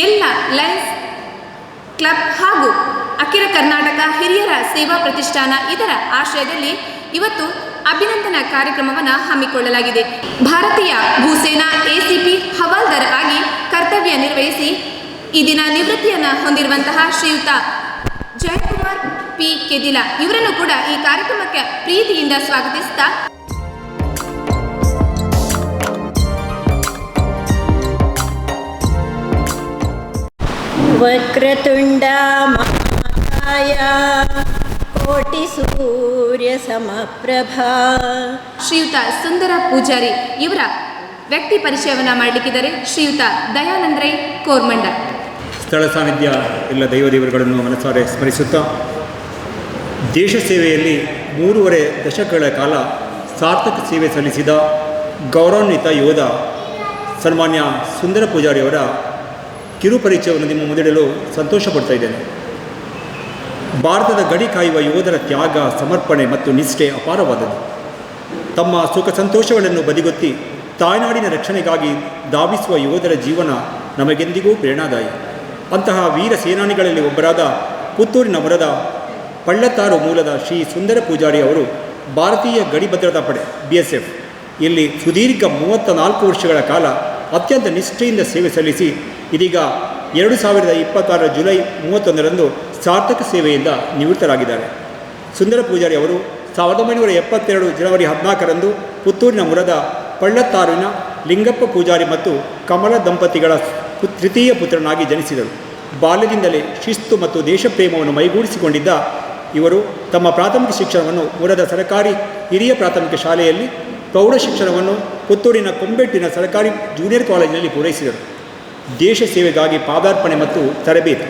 ಎಲ್ಲ Lions club ಹಾಗೂ ಅಖಿಲ ಕರ್ನಾಟಕ ಹಿರಿಯರ ಸೇವಾ ಪ್ರತಿಷ್ಠಾನ ಇದರ ಆಶ್ರಯದಲ್ಲಿ ಇವತ್ತು ಅಭಿನಂದನಾ ಕಾರ್ಯಕ್ರಮವನ್ನು ಹಮ್ಮಿಕೊಳ್ಳಲಾಗಿದೆ. ಭಾರತೀಯ ಭೂಸೇನಾ ಎಸಿಪಿ ಹವಾಲ್ದಾರ್ ಆಗಿ ಕರ್ತವ್ಯ ನಿರ್ವಹಿಸಿ ಈ ದಿನ ನಿವೃತ್ತಿಯನ್ನು ಹೊಂದಿರುವಂತಹ ಶ್ರೀಯುತ ಜಯಕುಮಾರ್ ಪಿ ಕೆದಿಲ ಇವರನ್ನು ಕೂಡ ಈ ಕಾರ್ಯಕ್ರಮಕ್ಕೆ ಪ್ರೀತಿಯಿಂದ ಸ್ವಾಗತಿಸುತ್ತಾ ವಕ್ರತುಂಡ ಮಹಾಕಾಯ ಕೋಟಿ ಸೂರ್ಯ ಸಮಪ್ರಭಾ. ಶ್ರೀಯುತ ಸುಂದರ ಪೂಜಾರಿ ಇವರ ವ್ಯಕ್ತಿ ಪರಿಚಯವನ್ನು ಮಾಡಲಿಕ್ಕಿದ್ದಾರೆ. ಶ್ರೀಯುತ ದಯಾನಂದ್ ರೈ ಕೋರ್ಮಂಡ. ಸ್ಥಳ ಸಾನ್ನಿಧ್ಯ ಎಲ್ಲ ದೈವದೇವರುಗಳನ್ನು ಮನಸಾರೆ ಸ್ಮರಿಸುತ್ತಾ, ದೇಶ ಸೇವೆಯಲ್ಲಿ 3.5 ದಶಕಗಳ ಕಾಲ ಸಾರ್ಥಕ ಸೇವೆ ಸಲ್ಲಿಸಿದ ಗೌರವಾನ್ವಿತ ಯೋಧ ಸನ್ಮಾನ್ಯ ಸುಂದರ ಪೂಜಾರಿಯವರ ಕಿರುಪರಿಚಯವನ್ನು ನಿಮ್ಮ ಮುಂದಿಡಲು ಸಂತೋಷ ಪಡ್ತಾ ಇದ್ದೇನೆ. ಭಾರತದ ಗಡಿ ಕಾಯುವ ಯೋಧರ ತ್ಯಾಗ, ಸಮರ್ಪಣೆ ಮತ್ತು ನಿಷ್ಠೆ ಅಪಾರವಾದದ್ದು. ತಮ್ಮ ಸುಖ ಸಂತೋಷಗಳನ್ನು ಬದಿಗೊತ್ತಿ ತಾಯ್ನಾಡಿನ ರಕ್ಷಣೆಗಾಗಿ ಧಾವಿಸುವ ಯೋಧರ ಜೀವನ ನಮಗೆಂದಿಗೂ ಪ್ರೇರಣಾದಾಯಿ. ಅಂತಹ ವೀರ ಸೇನಾನಿಗಳಲ್ಲಿ ಒಬ್ಬರಾದ ಪುತ್ತೂರಿನ ಮರದ ಪಳ್ಳತ್ತಾರು ಮೂಲದ ಶ್ರೀ ಸುಂದರ ಪೂಜಾರಿ ಅವರು ಭಾರತೀಯ ಗಡಿ ಭದ್ರತಾ ಪಡೆ BSF ಇಲ್ಲಿ ಸುದೀರ್ಘ 34 ವರ್ಷಗಳ ಕಾಲ ಅತ್ಯಂತ ನಿಷ್ಠೆಯಿಂದ ಸೇವೆ ಸಲ್ಲಿಸಿ ಇದೀಗ 2026 ಜುಲೈ 31ರಂದು ಸಾರ್ಥಕ ಸೇವೆಯಿಂದ ನಿವೃತ್ತರಾಗಿದ್ದಾರೆ. ಸುಂದರ ಪೂಜಾರಿ ಅವರು 1972 ಜನವರಿ 14ರಂದು ಪುತ್ತೂರಿನ ಮುರದ ಪಳ್ಳತ್ತಾರಿನ ಲಿಂಗಪ್ಪ ಪೂಜಾರಿ ಮತ್ತು ಕಮಲ ದಂಪತಿಗಳ ತೃತೀಯ ಪುತ್ರನಾಗಿ ಜನಿಸಿದರು. ಬಾಲ್ಯದಿಂದಲೇ ಶಿಸ್ತು ಮತ್ತು ದೇಶಪ್ರೇಮವನ್ನು ಮೈಗೂಡಿಸಿಕೊಂಡಿದ್ದ ಇವರು ತಮ್ಮ ಪ್ರಾಥಮಿಕ ಶಿಕ್ಷಣವನ್ನು ಮುರದ ಸರ್ಕಾರಿ ಹಿರಿಯ ಪ್ರಾಥಮಿಕ ಶಾಲೆಯಲ್ಲಿ, ಪ್ರೌಢ ಶಿಕ್ಷಣವನ್ನು ಪುತ್ತೂರಿನ ಕೊಂಬೆಟ್ಟಿನ ಸರ್ಕಾರಿ ಜೂನಿಯರ್ ಕಾಲೇಜಿನಲ್ಲಿ ಪೂರೈಸಿದರು. ದೇಶ ಸೇವೆಗಾಗಿ ಪಾದಾರ್ಪಣೆ ಮತ್ತು ತರಬೇತಿ.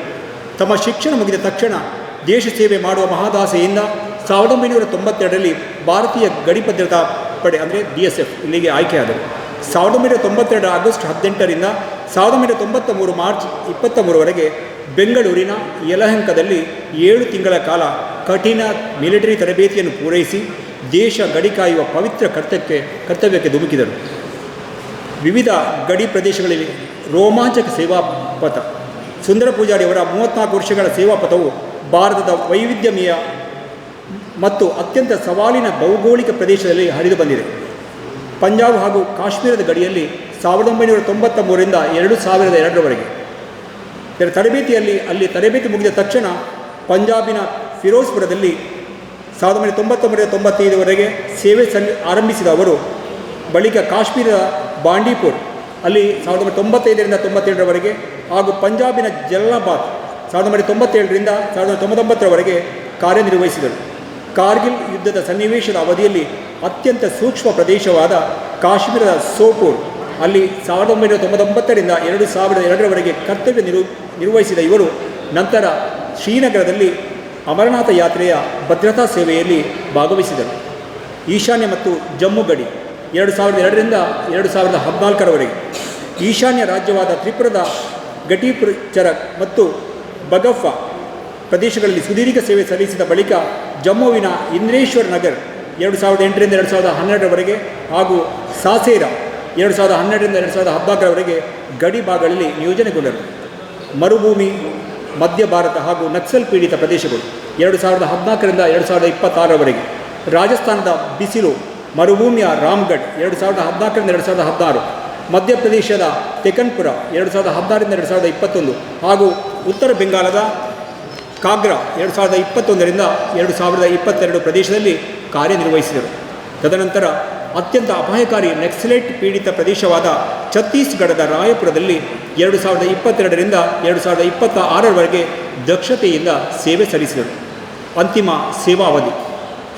ತಮ್ಮ ಶಿಕ್ಷಣ ಮುಗಿದ ತಕ್ಷಣ ದೇಶ ಸೇವೆ ಮಾಡುವ ಮಹದಾಸೆಯಿಂದ 1992ರಲ್ಲಿ ಭಾರತೀಯ ಗಡಿ ಭದ್ರತಾ ಪಡೆ ಅಂದರೆ BSF ಇಲ್ಲಿಗೆ ಆಯ್ಕೆಯಾದರು. 1992 ಆಗಸ್ಟ್ 18ರಿಂದ 1993 ಮಾರ್ಚ್ 23ವರೆಗೆ ಬೆಂಗಳೂರಿನ ಯಲಹಂಕದಲ್ಲಿ 7 ತಿಂಗಳ ಕಾಲ ಕಠಿಣ ಮಿಲಿಟರಿ ತರಬೇತಿಯನ್ನು ಪೂರೈಸಿ ದೇಶ ಗಡಿ ಕಾಯುವ ಪವಿತ್ರ ಕರ್ತವ್ಯಕ್ಕೆ ಧುಮುಕಿದರು. ವಿವಿಧ ಗಡಿ ಪ್ರದೇಶಗಳಲ್ಲಿ ರೋಮಾಂಚಕ ಸೇವಾಪಥ. ಸುಂದರ ಪೂಜಾರಿಯವರ 34 ವರ್ಷಗಳ ಸೇವಾಪಥವು ಭಾರತದ ವೈವಿಧ್ಯಮಯ ಮತ್ತು ಅತ್ಯಂತ ಸವಾಲಿನ ಭೌಗೋಳಿಕ ಪ್ರದೇಶದಲ್ಲಿ ಹರಿದು ಬಂದಿದೆ. ಪಂಜಾಬ್ ಹಾಗೂ ಕಾಶ್ಮೀರದ ಗಡಿಯಲ್ಲಿ 1993ರಿಂದ 2002ರವರೆಗೆ ತರಬೇತಿಯಲ್ಲಿ ತರಬೇತಿ ಮುಗಿದ ತಕ್ಷಣ ಪಂಜಾಬಿನ ಫಿರೋಜ್ಪುರದಲ್ಲಿ 1999-95ವರೆಗೆ ಸೇವೆ ಆರಂಭಿಸಿದ ಅವರು ಬಳಿಕ ಕಾಶ್ಮೀರದ ಬಾಂಡೀಪುರ್ ಅಲ್ಲಿ 1995ರಿಂದ 97ರವರೆಗೆ ಹಾಗೂ ಪಂಜಾಬಿನ ಜಲಾಲಾಬಾದ್ 1997ರಿಂದ 1999ರವರೆಗೆ ಕಾರ್ಯನಿರ್ವಹಿಸಿದರು. ಕಾರ್ಗಿಲ್ ಯುದ್ಧದ ಸನ್ನಿವೇಶದ ಅವಧಿಯಲ್ಲಿ ಅತ್ಯಂತ ಸೂಕ್ಷ್ಮ ಪ್ರದೇಶವಾದ ಕಾಶ್ಮೀರದ ಸೋಪೋರ್ ಅಲ್ಲಿ 1999ರಿಂದ 2002ರವರೆಗೆ ಕರ್ತವ್ಯ ನಿರ್ವಹಿಸಿದ ಇವರು ನಂತರ ಶ್ರೀನಗರದಲ್ಲಿ ಅಮರನಾಥ ಯಾತ್ರೆಯ ಭದ್ರತಾ ಸೇವೆಯಲ್ಲಿ ಭಾಗವಹಿಸಿದರು. ಈಶಾನ್ಯ ಮತ್ತು ಜಮ್ಮು ಗಡಿ 2002ರಿಂದ 2014ರವರೆಗೆ ಈಶಾನ್ಯ ರಾಜ್ಯವಾದ ತ್ರಿಪುರದ ಗಟಿಪುರ್ ಚರಕ್ ಮತ್ತು ಬಗಫ ಪ್ರದೇಶಗಳಲ್ಲಿ ಸುದೀರ್ಘ ಸೇವೆ ಸಲ್ಲಿಸಿದ ಬಳಿಕ ಜಮ್ಮುವಿನ ಇಂದ್ರೇಶ್ವರ್ ನಗರ್ 2008ರಿಂದ 2012ರವರೆಗೆ ಹಾಗೂ ಸಾಸೇರ 2012ರಿಂದ 2014ರವರೆಗೆ ಗಡಿ ಭಾಗಗಳಲ್ಲಿ ನಿಯೋಜನೆಗೊಂಡರು. ಮರುಭೂಮಿ, ಮಧ್ಯ ಭಾರತ ಹಾಗೂ ನಕ್ಸಲ್ ಪೀಡಿತ ಪ್ರದೇಶಗಳು 2014ರಿಂದ 2026ರವರೆಗೆ, ರಾಜಸ್ಥಾನದ ಬಿಸಿಲು ಮರುಭೂಮಿಯ ರಾಮ್ಗಢ್ 2014ರಿಂದ 2016, ಮಧ್ಯಪ್ರದೇಶದ ತೆಕನ್ಪುರ 2016ರಿಂದ 2021 ಹಾಗೂ ಉತ್ತರ ಬೆಂಗಾಲದ ಕಾಗ್ರಾ 2021ರಿಂದ 2022 ಪ್ರದೇಶದಲ್ಲಿ ಕಾರ್ಯನಿರ್ವಹಿಸಿದರು. ತದನಂತರ ಅತ್ಯಂತ ಅಪಾಯಕಾರಿ ನಕ್ಸಲೈಟ್ ಪೀಡಿತ ಪ್ರದೇಶವಾದ ಛತ್ತೀಸ್ಗಢದ ರಾಯಪುರದಲ್ಲಿ 2022ರಿಂದ 2026ರವರೆಗೆ ದಕ್ಷತೆಯಿಂದ ಸೇವೆ ಸಲ್ಲಿಸಿದರು. ಅಂತಿಮ ಸೇವಾವಧಿ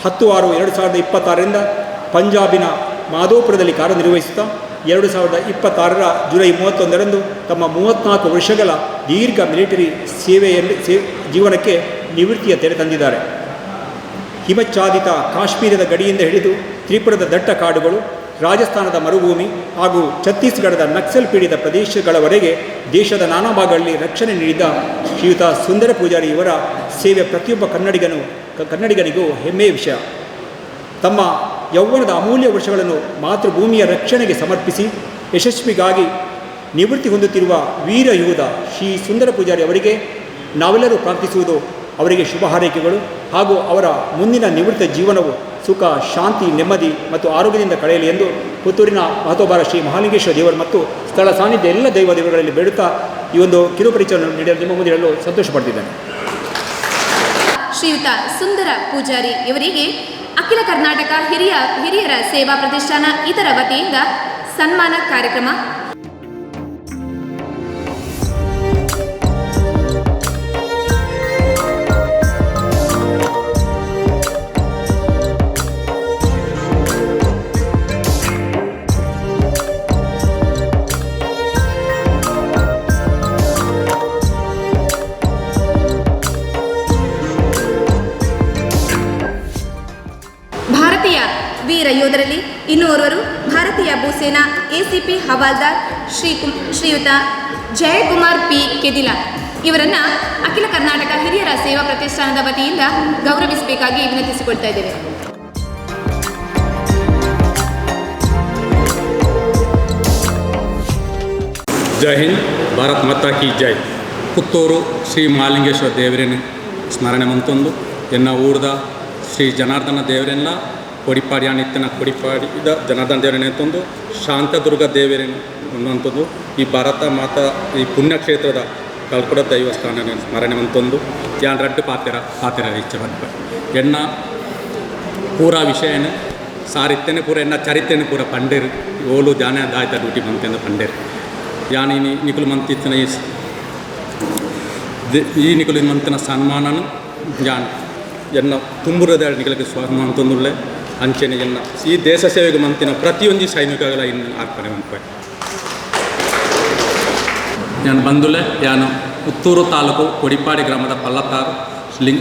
10/6/2026ರಿಂದ ಪಂಜಾಬಿನ ಮಾಧೋಪುರದಲ್ಲಿ ಕಾರ್ಯನಿರ್ವಹಿಸುತ್ತಾ 2026ರ ಜುಲೈ 31ರಂದು ತಮ್ಮ 34 ವರ್ಷಗಳ ದೀರ್ಘ ಮಿಲಿಟರಿ ಸೇವೆಯಲ್ಲಿ ಜೀವನಕ್ಕೆ ನಿವೃತ್ತಿಯ ತೆರೆ ತಂದಿದ್ದಾರೆ. ಹಿಮಚ್ಛಾದಿತ ಕಾಶ್ಮೀರದ ಗಡಿಯಿಂದ ಹಿಡಿದು ತ್ರಿಪುರದ ದಟ್ಟ ಕಾಡುಗಳು, ರಾಜಸ್ಥಾನದ ಮರುಭೂಮಿ ಹಾಗೂ ಛತ್ತೀಸ್ಗಢದ ನಕ್ಸಲ್ ಪೀಡಿತ ಪ್ರದೇಶಗಳವರೆಗೆ ದೇಶದ ನಾನಾ ಭಾಗಗಳಲ್ಲಿ ರಕ್ಷಣೆ ನೀಡಿದ ಶ್ರೀಯುತ ಸುಂದರ ಪೂಜಾರಿ ಇವರ ಸೇವೆ ಪ್ರತಿಯೊಬ್ಬ ಕನ್ನಡಿಗನಿಗೂ ಹೆಮ್ಮೆಯ ವಿಷಯ. ತಮ್ಮ ಯೌವನದ ಅಮೂಲ್ಯ ವರ್ಷಗಳನ್ನು ಮಾತೃಭೂಮಿಯ ರಕ್ಷಣೆಗೆ ಸಮರ್ಪಿಸಿ ಯಶಸ್ವಿಗಾಗಿ ನಿವೃತ್ತಿ ಹೊಂದುತ್ತಿರುವ ವೀರ ಯೋಧ ಶ್ರೀ ಸುಂದರ ಪೂಜಾರಿ ಅವರಿಗೆ ನಾವೆಲ್ಲರೂ ಪ್ರಾರ್ಥಿಸುವುದು ಅವರಿಗೆ ಶುಭ ಹಾರೈಕೆಗಳು ಹಾಗೂ ಅವರ ಮುಂದಿನ ನಿವೃತ್ತ ಜೀವನವು ಸುಖ, ಶಾಂತಿ, ನೆಮ್ಮದಿ ಮತ್ತು ಆರೋಗ್ಯದಿಂದ ಕಳೆಯಲಿ ಎಂದು ಪುತ್ತೂರಿನ ಮಹತೋಬಾರ ಶ್ರೀ ಮಹಾಲಿಂಗೇಶ್ವರ ದೇವರು ಮತ್ತು ಸ್ಥಳ ಸಾನ್ನಿಧ್ಯ ಎಲ್ಲ ದೈವ ದೇವರುಗಳಲ್ಲಿ ಬೇಡುತ್ತಾ ಈ ಒಂದು ಕಿರುಪರಿಚಯವನ್ನು ನೀಡಲು ನಿಮ್ಮ ಮುಂದೆ ಹೇಳಲು ಸಂತೋಷಪಡ್ತಿದ್ದೇನೆ. ಶ್ರೀಯುತ ಸುಂದರ ಪೂಜಾರಿ ಇವರಿಗೆ ಅಖಿಲ ಕರ್ನಾಟಕ ಹಿರಿಯರ ಸೇವಾ ಪ್ರತಿಷ್ಠಾನ ಇದರ ವತಿಯಿಂದ ಸನ್ಮಾನ ಕಾರ್ಯಕ್ರಮ. ಭಾರತೀಯ ವೀರ ಯೋಧರಲ್ಲಿ ಇನ್ನೋರ್ವರು ಭಾರತೀಯ ಭೂಸೇನಾ ACP ಹವಾಲ್ದಾರ್ ಶ್ರೀಯುತ ಜಯಕುಮಾರ್ P. ಕೆದಿಲ ಇವರನ್ನು ಅಖಿಲ ಕರ್ನಾಟಕ ಹಿರಿಯರ ಸೇವಾ ಪ್ರತಿಷ್ಠಾನದ ವತಿಯಿಂದ ಗೌರವಿಸಬೇಕಾಗಿ ವಿನಂತಿಸಿಕೊಳ್ತಾ ಇದ್ದೇವೆ. ಜೈ ಹಿಂದ್, ಭಾರತ್ ಮಾತಾ ಕಿ ಜೈ. ಪುತ್ತೂರು ಶ್ರೀ ಮಹಾಲಿಂಗೇಶ್ವರ ದೇವರೇನು ಸ್ಮರಣೆ ಮಂತೊಂದು ಎನ್ನ ಊರ್ದ ಶ್ರೀ ಜನಾರ್ದನ ದೇವರೆಲ್ಲ ಕೊಡಿಪಾಡಿ ಅನಿತ್ತನ ಕೊಡಿಪಾಡಿದ ಜನಾರ್ದನ ದೇವರೇನೆ ಅಂತಂದು ಶಾಂತದುರ್ಗ ದೇವರೇನು ಅನ್ನುವಂಥದ್ದು ಈ ಭಾರತ ಮಾತಾ ಈ ಪುಣ್ಯಕ್ಷೇತ್ರದ ಕಲ್ಕೊಡ ದೈವಸ್ಥಾನ ಸ್ಮರಣೆ ಮಂತೊಂದು ಯಾನ್ ರಡ್ಡು ಪಾತಿರ ಇಚ್ಛೆ ಬಂತು ಎನ್ನ ಪೂರ ವಿಷಯನ ಸಾರಿತ್ತೇನೆ ಪೂರ ಎನ್ನ ಚರಿತ್ರೆನೆ ಪೂರ ಪಂಡೇರು ಓಲು ಧ್ಯಾನ ದಾಯ್ತ ಡ್ಯೂಟಿ ಬಂತೆಂದು ಪಂಡೇರು ಯಾನಿ ನಿಕುಲು ಮಂತಿತ್ತಿನ ಈ ನಿಕುಲು ಮಂತಿನ ಸನ್ಮಾನನು ಯಾನ್ ಎನ್ನ ತುಂಬುರದ ನಿಕಲಿಗೆ ಸ್ವಾಗತ ಅಂತಂದುಳ್ಳೆ ಅಂಚೆನೆ ಎನ್ನ ಈ ದೇಶ ಸೇವೆಗೆ ಮಂತಿನ ಪ್ರತಿಯೊಂದು ಸೈನಿಕಗಳ ಇನ್ನು ಅರ್ಪಣೆ ಮಂಪೆ ನಾನು ಬಂದುಲೆ ಯಾನು ಪುತ್ತೂರು ತಾಲೂಕು ಕೊಡಿಪಾಡಿ ಗ್ರಾಮದ ಪಲ್ಲತ್ತಾರು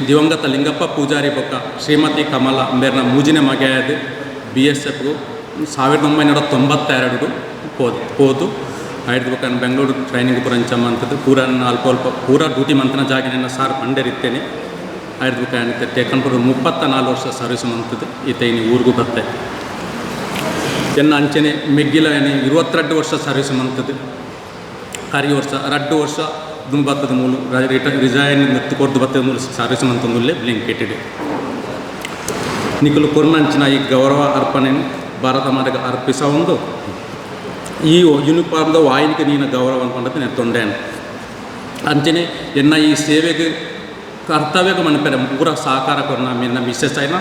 ದಿವಂಗತ ಲಿಂಗಪ್ಪ ಪೂಜಾರಿ ಬೊಕ್ಕ ಶ್ರೀಮತಿ ಕಮಲ ಅಂಬೇರ್ನ ಮೂಜಿನ ಮಗೆಯಾದ BSFಗೂ 1992 ಹೋದು ಆಯ್ತು ಬೇಕಾದ್ರೆ ಬೆಂಗಳೂರು ಟ್ರೈನಿಂಗ್ ಪುರಂಚಮ್ಮ ಅಂತದ್ದು ಪೂರ ಡ್ಯೂಟಿ ಮಂತನ ಜಾಗಿನ ಸಾರು ಪಂಡೇರಿತ್ತೇನೆ ಆಯ್ತು ಬೇಕಾಗುತ್ತೆ ಟೇಕನ್ಪುರ 34 ವರ್ಷ ಸರ್ವಿಸ್ ಮಂತದ್ದು ಈತ ಇನ್ನು ಊರಿಗೂ ಬರ್ತೆ ಎನ್ನ ಅಂಚೆನೆ ಮೆಗ್ಗಿಲ 22 ವರ್ಷ ಸರ್ವಿಸ್ ಮಂತದ್ದು ಕರಿ ವರ್ಷ 2 ವರ್ಷ ದುಂಬತ್ತದ ಮೂಲ ರಿಸೈನ್ ಕೊರ್ದು ಬತ್ತದ ಮೂಲ ಸರ್ವಿಸ್ ಮಂತಂದುಲ್ಲೇ ಬ್ಲಿಂಕೆಟೆಡ್ ನಿಕಲು ಕೊರ್ನಂಚಿನ ಈ ಗೌರವ ಅರ್ಪಣೆ ಭಾರತ ಮಾತೆಗೆ ಅರ್ಪಿಸ ಒಂದು ಈ ಯೂನಿಫಾರ್ಮ್ದ ವಾಯಿನಿಗೆ ನೀನು ಗೌರವ ಅನ್ಕೊಂಡದ್ದು ನಾನು ತೊಂಡೇನು ಅಂಚನೆ ಎನ್ನ ಈ ಸೇವೆಗೆ ಕರ್ತವ್ಯಕ್ಕೆ ಮನಪೇರೆ ಪೂರ ಸಹಕಾರ ಕೊರ್ನ ನನ್ನ ಮಿಸ್ಸೆಸ್ అయిన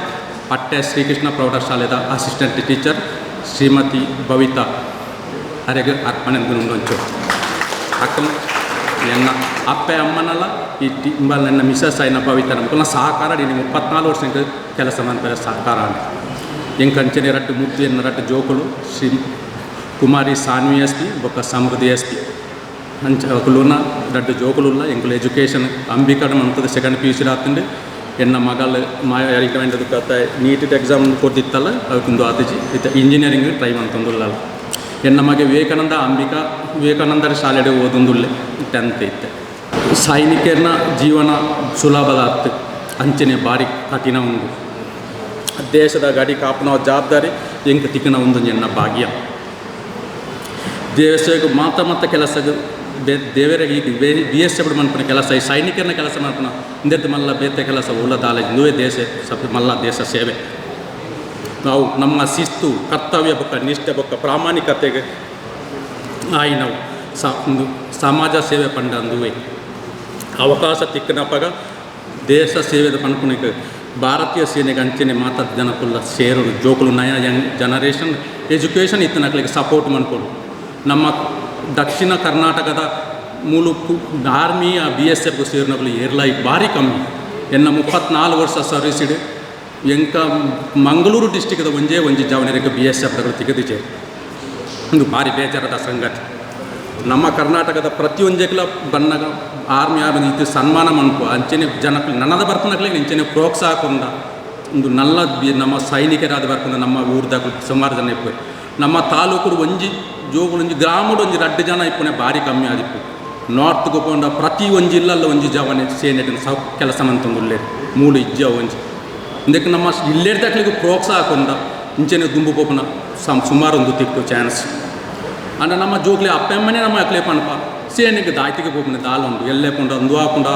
ಪಟ್ಟೆ ಶ್ರೀಕೃಷ್ಣ ಪ್ರೌಢಶಾಲೆದ ಅಸಿಸ್ಟೆಂಟ್ ಟೀಚರ್ ಶ್ರೀಮತಿ ಭವಿತಾ ಅವರಿಗೆ ಅರ್ಪಣೆ ಮುಂದೊಂಚು ಅಕ್ಕ ಎನ್ನ ಅಪ್ಪೆ ಅಮ್ಮನಲ್ಲ ಈ ಟಿಂಬಲ್ ನನ್ನ ಮಿಸ್ಸಸ್ అయిన ಭವಿತಾ ನಮ್ಗೆ ಸಹಕಾರ ನೀನು 34 ವರ್ಷ ಕೆಲಸ ಮಾಡ್ತಾರೆ ಸಹಕಾರ ಹೆಂಗೆ ಕಂಚನೆ ರಟ್ಟು ಮುದ್ದು ಎನ್ನ ರಟ್ಟು ಜೋಕುಳು ಶ್ರೀ ಕುಮಾರಿ ಸಾನ್ವಿ SP ಬೊಕ್ಕ ಸಮೃದ್ಧಿ SP ಅಂಚ ಅವಕುಲುನ ರಡ್ಡು ಜೋಕುಲುಲ್ಲ ಎಂಕುಲು ಎಜುಕೇಷನ್ ಅಂಬಿಕಾಡ ಮಂತದ ಸೆಕೆಂಡ್ PUC ರಾತಂಡು ಎನ್ನ ಮಗಳು ಯಾರಿಕಂಡದು ಕತ್ತ ನೀಟ್ ಎಕ್ಸಾಮ್ ಕೊಡ್ತಿತ್ತಲ್ಲ ಅವಕ್ಕೊಂದು ಆತಜಿ ಇತ್ತ ಇಂಜಿನಿಯರಿಂಗ್ ಟ್ರೈ ಅಂತಂದುಲ್ಲ ಎನ್ನ ಮಗೆ ವಿವೇಕಾನಂದರ ಶಾಲೆಡೆ ಓದೊಂದುಲ್ಲೆ 10th ಇತ್ತೆ ಸೈನಿಕರನ್ನ ಜೀವನ ಸುಲಭದ ಅತ್ತು ಅಂಚನೆ ಭಾರಿ ಕಠಿಣ ಉಂಡು ದೇಶದ ಗಡಿ ಕಾಪುನ ಜವಾಬ್ದಾರಿ ಎಂಕ ತಿಕ್ಕನ ಒಂದು ಎನ್ನ ಭಾಗ್ಯ ದೇವಸ್ಥಾನಕ್ಕೆ ಮಾತ ಕೆಲಸ ದೇವರಿಗೆ ಈಗ BSF ಮನ್ಪನ ಕೆಲಸ ಈ ಸೈನಿಕರನ್ನ ಕೆಲಸ ಮಾಡ್ಪನ ಇಂದೆದ್ದು ಮಲ್ಲ ಬೇತೆ ಕೆಲಸ ಉಳ್ಳದಾಲೆ ನುವೆ ದೇಶ ಮಲ್ಲ ದೇಶ ಸೇವೆ ನಾವು ನಮ್ಮ ಶಿಸ್ತು ಕರ್ತವ್ಯ ಬೊಕ್ಕ ನಿಷ್ಠೆ ಬೊಕ್ಕ ಪ್ರಾಮಾಣಿಕತೆಗೆ ಆಯಿ ನಾವು ಒಂದು ಸಮಾಜ ಸೇವೆ ಪಂಡ ಅಂದುವೆ ಅವಕಾಶ ತಿಕ್ಕನಪ್ಪಾಗ ದೇಶ ಸೇವೆದ ಪನ್ಪುಣಿಗೆ ಭಾರತೀಯ ಸೇನೆಗೆ ಅಂಚನೆ ಮಾತಾದ ಜನಕ್ಕುಲ್ಲ ಸೇರೋದು ಜೋಕುಲು ನಯ ಯಂಗ್ ಜನರೇಷನ್ ಎಜುಕೇಷನ್ ಇತ್ತನಕ್ಲಿಗೆ ಸಪೋರ್ಟ್ ಮಾಡ್ಕೊಡು ನಮ್ಮ ದಕ್ಷಿಣ ಕರ್ನಾಟಕದ ಮೂಲು ಆರ್ಮಿ BSFಗೂ ಸೇರಿನಗಳು ಏರ್ಲೈ ಭಾರಿ ಕಮ್ಮಿ ಎನ್ನ 34 ವರ್ಷ ಸರ್ವಿಸ್ ಇಡು ಎಂಕ ಮಂಗಳೂರು ಡಿಸ್ಟಿಕ್ದ ಒಂಜಿ ಜಾವನರಿಗೆ BSFಗಳು ತೆಗೆದಿದೆ ಒಂದು ಭಾರಿ ಬೇಜಾರದ ಸಂಗತಿ ನಮ್ಮ ಕರ್ನಾಟಕದ ಪ್ರತಿಯೊಂದಕ್ಕೆಲ್ಲ ಬಣ್ಣಗ ಆರ್ಮಿ ಇದು ಸನ್ಮಾನ ಮನ್ಪು ಅಂಚನೆ ಜನಕ್ಕೆ ನನ್ನದ ಬರ್ಪನಕ್ಲಿಗೆ ಇಂಚನೆ ಪ್ರೋತ್ಸಾಹ ಕೊಂಡ ಒಂದು ನಲ್ಲ ನಮ್ಮ ಸೈನಿಕರಾದ ಬರ್ಪನ ನಮ್ಮ ಊರ್ದಾಗ ಸುಮಾರು ಜನ ಇಪ್ಪು ನಮ್ಮ ತಾಲೂಕು ಒಂಜಿ ಜೋಗುಳು ಒಂಜಿ ಗ್ರಾಮದ ಒಂಜಿ 2 ಜನ ಇಪ್ಪನೆ ಭಾರಿ ಕಮ್ಮಿ ಆದಿಪ್ಪು ನಾರ್ತ್ ಗೋಪಂಡ ಪ್ರತಿ ಒಂಜಿ ಇಲ್ಲಲ್ಲ ಒಂಜಿ ಜವನೆ ಸೇನೆ ಕೆಲಸ ಮಂತಂದುಲ್ಲೆ ಮೂಲು ಇಜ್ಜ ಒಂಜಿ ಇದಕ್ಕೆ ನಮ್ಮ ಇಲ್ಲೇರ್ದಾಕ್ಲಿಗೂ ಪ್ರೋತ್ಸಾಹ ಕೊಂಡ ಇಂಚನೆ ದುಂಬು ಗೋಪನ ಸುಮಾರು ಒಂದು ತಿಕ್ಕು ಚಾನ್ಸ್ ಅಂಡ ನಮ್ಮ ಜೋಕ್ಲೆ ಅಪ್ಪಮ್ಮನೆ ನಮ್ಮ ಅಕ್ಲೆ ಪಣಪ ಸೇನೆಗೆ ದಾಯ್ತಿಗೆ ಹೋಗ್ಬಂದು ದಾಲ್ ಉಂಟು ಎಲ್ಲೇ ಪುಂಡ ಅಂದು ಹಾಕೊಂಡ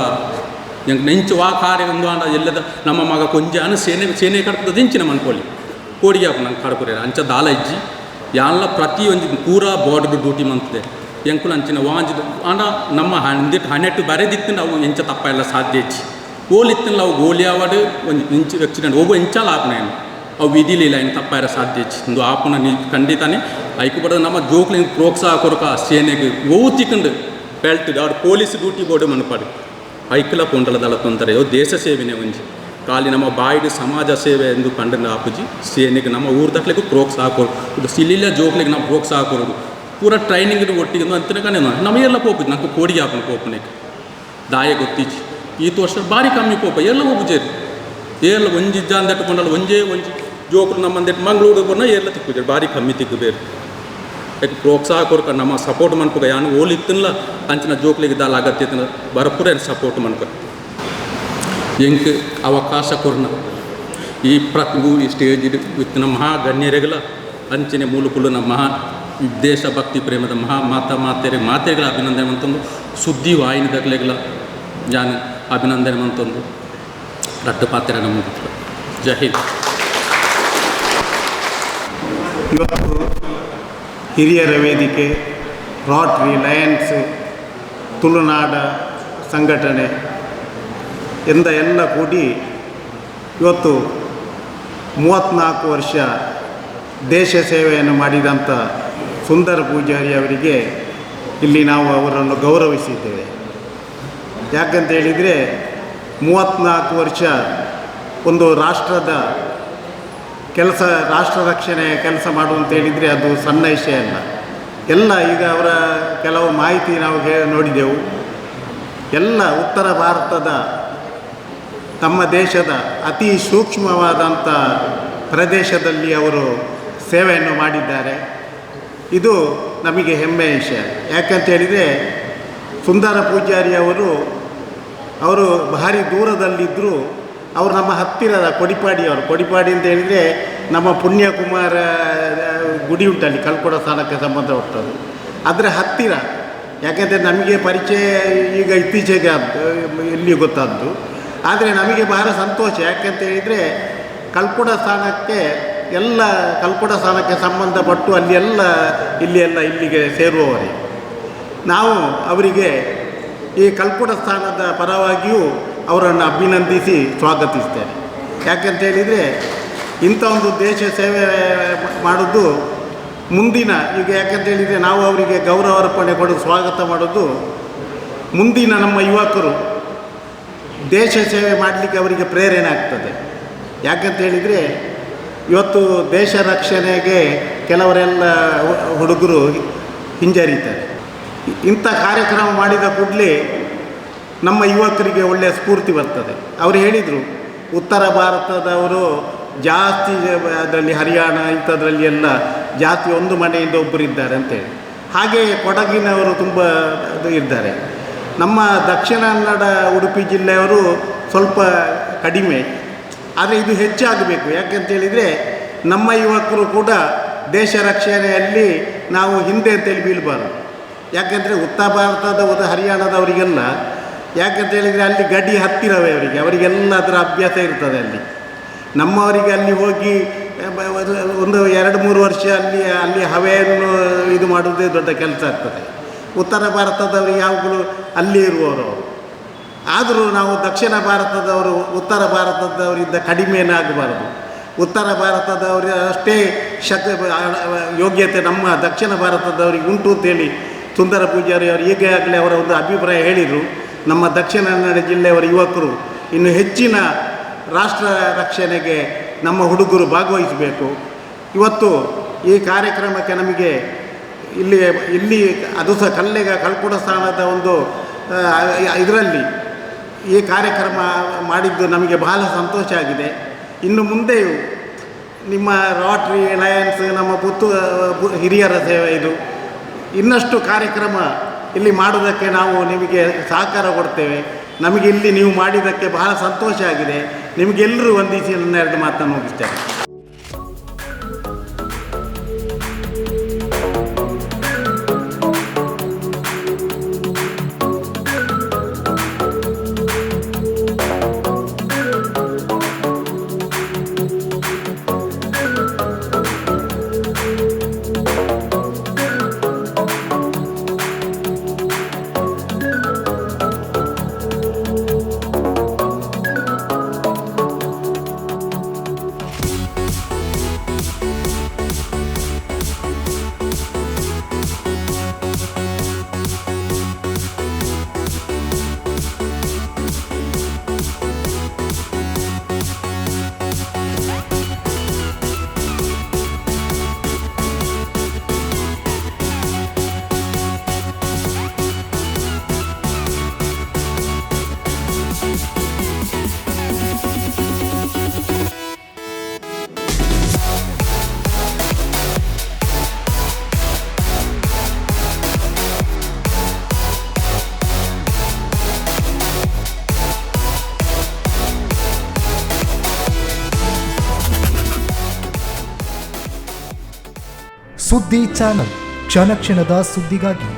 ಎಂಗೆ ನೆಂಚು ವಾ ಕಾರ್ಯ ಒಂದು ಅಂಡ ಎಲ್ಲದ ನಮ್ಮ ಮಗ ಕೊಂಜ ಅನ್ನ ಸೇನೆ ಕಡ್ಪದ ದಿಂಚಿನ ಮನ್ಕೊಳ್ಳಿ ಕೋಡಿಗೆ ಹಾಕು ನಂಗೆ ಕಡ್ಕೊರೆ ಅಂಚ ದಾಲ ಇಜ್ಜಿ ಯಾನ್ಲ ಪ್ರತಿ ಒಂದು ಪೂರಾ ಬಾರ್ಡರ್ ಡ್ಯೂಟಿ ಮಂತದೆ ಎಂಕುಲು ಅಂಚಿನ ವಾಂಜ್ ಆಂಡ ನಮ್ಮ ಹಿಂದಿಟ್ಟು ಹನ್ನೆಟ್ಟು ಬರೆದಿತ್ತು ಅವು ಎಂಚ ತಪ್ಪ ಎಲ್ಲ ಸಾಧ್ಯ ಹೆಚ್ಚಿ ಓಲಿತ್ತಿಲ್ಲ ಅವು ಗೋಲಿ ಆವಾಡು ಒಂದು ಇಂಚು ಆಕ್ಸಿಡೆಂಟ್ ಒಬ್ಬ ಇಂಚಾಲ ಆಪನೇನು ಅವು ವಿಧಿಲಿಲ್ಲ ಇನ್ನು ತಪ್ಪ ಇರೋ ಸಾಧ್ಯ ಹೆಚ್ಚಿ ಒಂದು ಆಪನ ಖಂಡಿತಾನೆ ಐಕು ಬರೋದು ನಮ್ಮ ಜೋಕ್ಲಿಂಗ್ ಪ್ರೋತ್ಸಾಹ ಕೊರಕ ಸೇನೆಗೆ ಓವು ತಿಕ್ಕಂಡು ಬೆಲ್ಟ್ ಅವ್ರು ಪೊಲೀಸ್ ಡ್ಯೂಟಿ ಬೋರ್ಡು ಮನಪಾಡು ಐಕ್ಲ ಪೊಂಡಲದಲ್ಲ ತೊಂದರೆ ದೇಶ ಸೇವೆನೇ ಒಂಜಿ ಖಾಲಿ ನಮ್ಮ ಬಾಯಿಗೆ ಸಮಾಜ ಸೇವೆ ಎಂದು ಕಂಡು ಆಪುಜಿ ಸೇನೆಗೆ ನಮ್ಮ ಊರ್ದಕ್ಲಿಗೂ ಪ್ರೋತ್ಸಾಹ ಕೊಡು ಸಿಲಿಲ್ಲ ಜೋಕ್ಲಿಗೆ ನಾವು ಪ್ರೋತ್ಸಾಹ ಕೊಡೋದು ಪೂರ ಟ್ರೈನಿಂಗ್ ಒಟ್ಟಿಗೆ ಅಂತಿನ ಕಣೆ ನಮಗೆಲ್ಲ ಪೋಪು ನಂಗೆ ಕೋಡಿಗೆ ಹಾಕೋಣ ಪೋಪನಿಗೆ ದಾಯ ಗೊತ್ತಿಚ್ಚಿ ಈತ ವರ್ಷ ಭಾರಿ ಕಮ್ಮಿ ಪೋಪ ಎಲ್ಲ ಹೋಗುಜೇರಿ ಏರ್ಲ ಒಂಜಿ ಅಂದೆಟ್ಕೊಂಡಲ್ಲ ಒಂಜೇ ಒಂಜಿ ಜೋಕ್ರು ನಮ್ಮಂದೆಟ್ಟು ಮಂಗಳೂರು ಬಂದ ಏರ್ಲ ತಿಕ್ಕುಜೇರಿ ಭಾರಿ ಕಮ್ಮಿ ತಿಕ್ಕಬೇರು ಯಾಕೆ ಪ್ರೋತ್ಸಾಹ ಕೊರ್ಕ ನಮ್ಮ ಸಪೋರ್ಟ್ ಮನ್ಪುಗ ಯಾನು ಓಲಿತ್ತಿಲ್ಲ ಅಂಚಿನ ಜೋಕ್ಲಿಗೆ ದಾಲ ಅಗತ್ಯತೆ ಬರಪುರ ಸಪೋರ್ಟ್ ಮನ್ಕ ಎಂಕ್ ಅವಕಾಶ ಕೊರ್ನ ಈ ಪ್ರತಿಭೂ ಈ ಸ್ಟೇಜ್ ಇತ್ತಿನ ಮಹಾ ಗಣ್ಯರೆಗಳ ಅಂಚಿನ ಮೂಲಕುಲು ನಮ್ಮ ಮಹಾ ದೇಶಭಕ್ತಿ ಪ್ರೇಮದ ಮಹಾ ಮಾತೆಗಳ ಅಭಿನಂದನೆ ಅಂತಂದು ಸುದ್ದಿ ವಾಹಿನಿದಾಗಲೆಗಳ ಜಾನ ಅಭಿನಂದನೆ ಅಂತಂದು ರಟ್ಟು ಪಾತ್ರ ನಮ್ಮ ಜೈ ಹಿಂದ್. ಇವತ್ತು ಹಿರಿಯರ ವೇದಿಕೆ, ರೋಟ್ರಿ, ಲಯನ್ಸ್, ತುಳುನಾಡ ಸಂಘಟನೆ ಎಲ್ಲ ಕೂಡಿ ಇವತ್ತು 34 ವರ್ಷ ದೇಶ ಸೇವೆಯನ್ನು ಮಾಡಿದಂಥ ಸುಂದರ ಪೂಜಾರಿ ಅವರಿಗೆ ಇಲ್ಲಿ ನಾವು ಅವರನ್ನು ಗೌರವಿಸಿದ್ದೇವೆ. ಯಾಕಂತ ಹೇಳಿದರೆ 34 ವರ್ಷ ಒಂದು ರಾಷ್ಟ್ರದ ಕೆಲಸ, ರಾಷ್ಟ್ರ ರಕ್ಷಣೆ ಕೆಲಸ ಮಾಡುವಂತ ಹೇಳಿದರೆ ಅದು ಸಣ್ಣ ವಿಷಯ ಅಲ್ಲ. ಈಗ ಅವರ ಕೆಲವು ಮಾಹಿತಿ ನಾವು ನೋಡಿದೆವು. ಎಲ್ಲ ಉತ್ತರ ಭಾರತದ ನಮ್ಮ ದೇಶದ ಅತಿ ಸೂಕ್ಷ್ಮವಾದಂಥ ಪ್ರದೇಶದಲ್ಲಿ ಅವರು ಸೇವೆಯನ್ನು ಮಾಡಿದ್ದಾರೆ. ಇದು ನಮಗೆ ಹೆಮ್ಮೆಯ ವಿಷಯ. ಯಾಕಂತ ಹೇಳಿದರೆ ಸುಂದರ ಪೂಜಾರಿ ಅವರು ಭಾರಿ ದೂರದಲ್ಲಿದ್ದರು. ಅವರು ನಮ್ಮ ಹತ್ತಿರದ ಕೊಡಿಪಾಡಿ ಅಂತ ಹೇಳಿದರೆ ನಮ್ಮ ಪುಣ್ಯಕುಮಾರ ಗುಡಿ ಉಂಟಲ್ಲಿ ಕಲ್ಕೊಡ ಸ್ಥಾನಕ್ಕೆ ಸಂಬಂಧಪಟ್ಟದ್ದು, ಅದರ ಹತ್ತಿರ. ಯಾಕೆಂದರೆ ನಮಗೆ ಪರಿಚಯ ಈಗ ಇತ್ತೀಚೆಗೆ ಇಲ್ಲಿ ಗೊತ್ತಾದ್ದು. ಆದರೆ ನಮಗೆ ಬಹಳ ಸಂತೋಷ. ಯಾಕೆಂತ ಹೇಳಿದರೆ ಕಲ್ಕೊಡ ಸ್ಥಾನಕ್ಕೆ ಸಂಬಂಧಪಟ್ಟು ಇಲ್ಲಿಗೆ ಸೇರುವವರೇ ನಾವು ಅವರಿಗೆ ಈ ಕಲ್ಕೊಡ ಸ್ಥಾನದ ಪರವಾಗಿಯೂ ಅವರನ್ನು ಅಭಿನಂದಿಸಿ ಸ್ವಾಗತಿಸ್ತೇನೆ. ಯಾಕೆಂತ ಹೇಳಿದರೆ ಇಂಥ ಒಂದು ದೇಶ ಸೇವೆ ಮಾಡೋದು ಮುಂದಿನ ಈಗ ಯಾಕೆಂತ ಹೇಳಿದರೆ ನಾವು ಅವರಿಗೆ ಗೌರವ ಅರ್ಪಣೆ ಕೊಡೋದು, ಸ್ವಾಗತ ಮಾಡೋದು ಮುಂದಿನ ನಮ್ಮ ಯುವಕರು ದೇಶ ಸೇವೆ ಮಾಡಲಿಕ್ಕೆ ಅವರಿಗೆ ಪ್ರೇರಣೆ ಆಗ್ತದೆ. ಯಾಕಂತ ಹೇಳಿದರೆ ಇವತ್ತು ದೇಶ ರಕ್ಷಣೆಗೆ ಕೆಲವರೆಲ್ಲ ಹುಡುಗರು ಹಿಂಜರಿತಾರೆ. ಇಂಥ ಕಾರ್ಯಕ್ರಮ ಮಾಡಿದ ಕೂಡಲೇ ನಮ್ಮ ಯುವಕರಿಗೆ ಒಳ್ಳೆಯ ಸ್ಫೂರ್ತಿ ಬರ್ತದೆ. ಅವರು ಹೇಳಿದರು, ಉತ್ತರ ಭಾರತದವರು ಜಾಸ್ತಿ ಅದರಲ್ಲಿ ಹರಿಯಾಣ ಇಂಥದ್ರಲ್ಲಿ ಎಲ್ಲ ಜಾಸ್ತಿ ಒಂದು ಮನೆಯಿಂದ ಒಬ್ಬರಿದ್ದಾರೆ ಅಂತೇಳಿ. ಹಾಗೆ ಕೊಡಗಿನವರು ತುಂಬ ಇದ್ದಾರೆ. ನಮ್ಮ ದಕ್ಷಿಣ ಕನ್ನಡ ಉಡುಪಿ ಜಿಲ್ಲೆಯವರು ಸ್ವಲ್ಪ ಕಡಿಮೆ, ಆದರೆ ಇದು ಹೆಚ್ಚಾಗಬೇಕು. ಯಾಕೆಂತೇಳಿದರೆ ನಮ್ಮ ಯುವಕರು ಕೂಡ ದೇಶ ರಕ್ಷಣೆಯಲ್ಲಿ ನಾವು ಹಿಂದೆ ಅಂತೇಳಿ ಬೀಳಬಾರ್ದು. ಯಾಕೆಂದರೆ ಉತ್ತರ ಭಾರತದ ಹರಿಯಾಣದವರಿಗೆಲ್ಲ ಯಾಕೆಂತೇಳಿದರೆ ಅಲ್ಲಿ ಗಡಿ ಹತ್ತಿರವೇ ಅವರಿಗೆಲ್ಲ ಅದರ ಅಭ್ಯಾಸ ಇರ್ತದೆ. ಅಲ್ಲಿ ನಮ್ಮವರಿಗೆ ಅಲ್ಲಿ ಹೋಗಿ ಒಂದು 2-3 ವರ್ಷ ಅಲ್ಲಿ ಹವೆಯನ್ನು ಇದು ಮಾಡೋದೇ ದೊಡ್ಡ ಕೆಲಸ ಆಗ್ತದೆ. ಉತ್ತರ ಭಾರತದವರು ಯಾವಾಗಲೂ ಅಲ್ಲಿ ಇರುವವರು. ಆದರೂ ನಾವು ದಕ್ಷಿಣ ಭಾರತದವರು ಉತ್ತರ ಭಾರತದವರಿಂದ ಕಡಿಮೆನಾಗಬಾರದು. ಉತ್ತರ ಭಾರತದವರು ಅಷ್ಟೇ ಯೋಗ್ಯತೆ ನಮ್ಮ ದಕ್ಷಿಣ ಭಾರತದವರಿಗೆ ಉಂಟು ಅಂತೇಳಿ ಸುಂದರ ಪೂಜಾರಿ ಅವರು ಈಗಾಗಲೇ ಅವರ ಒಂದು ಅಭಿಪ್ರಾಯ ಹೇಳಿದರು. ನಮ್ಮ ದಕ್ಷಿಣ ಕನ್ನಡ ಜಿಲ್ಲೆಯವರ ಯುವಕರು ಇನ್ನು ಹೆಚ್ಚಿನ ರಾಷ್ಟ್ರ ರಕ್ಷಣೆಗೆ ನಮ್ಮ ಹುಡುಗರು ಭಾಗವಹಿಸಬೇಕು. ಇವತ್ತು ಈ ಕಾರ್ಯಕ್ರಮಕ್ಕೆ ನಮಗೆ ಇಲ್ಲಿ ಅದು ಸಹ ಕಲ್ಕೊಡ ಸ್ಥಾನದ ಒಂದು ಇದರಲ್ಲಿ ಈ ಕಾರ್ಯಕ್ರಮ ಮಾಡಿದ್ದು ನಮಗೆ ಬಹಳ ಸಂತೋಷ ಆಗಿದೆ. ಇನ್ನು ಮುಂದೆಯೂ ನಿಮ್ಮ ರೋಟ್ರಿ, ಲಯನ್ಸ್, ನಮ್ಮ ಹಿರಿಯರ ಸೇವೆ ಇದು ಇನ್ನಷ್ಟು ಕಾರ್ಯಕ್ರಮ ಇಲ್ಲಿ ಮಾಡೋದಕ್ಕೆ ನಾವು ನಿಮಗೆ ಸಹಕಾರ ಕೊಡ್ತೇವೆ. ನಮಗೆ ಇಲ್ಲಿ ನೀವು ಮಾಡಿದ್ದಕ್ಕೆ ಬಹಳ ಸಂತೋಷ ಆಗಿದೆ. ನಿಮಗೆಲ್ಲರೂ ವಂದಿಸಿ ನನ್ನ 2 ಮಾತನ್ನು ಮುಗಿಸ್ತೇನೆ. ಸುದ್ದಿ ಚಾನಲ್ ಕ್ಷಣ ಕ್ಷಣದ ಸುದ್ದಿಗಾಗಿ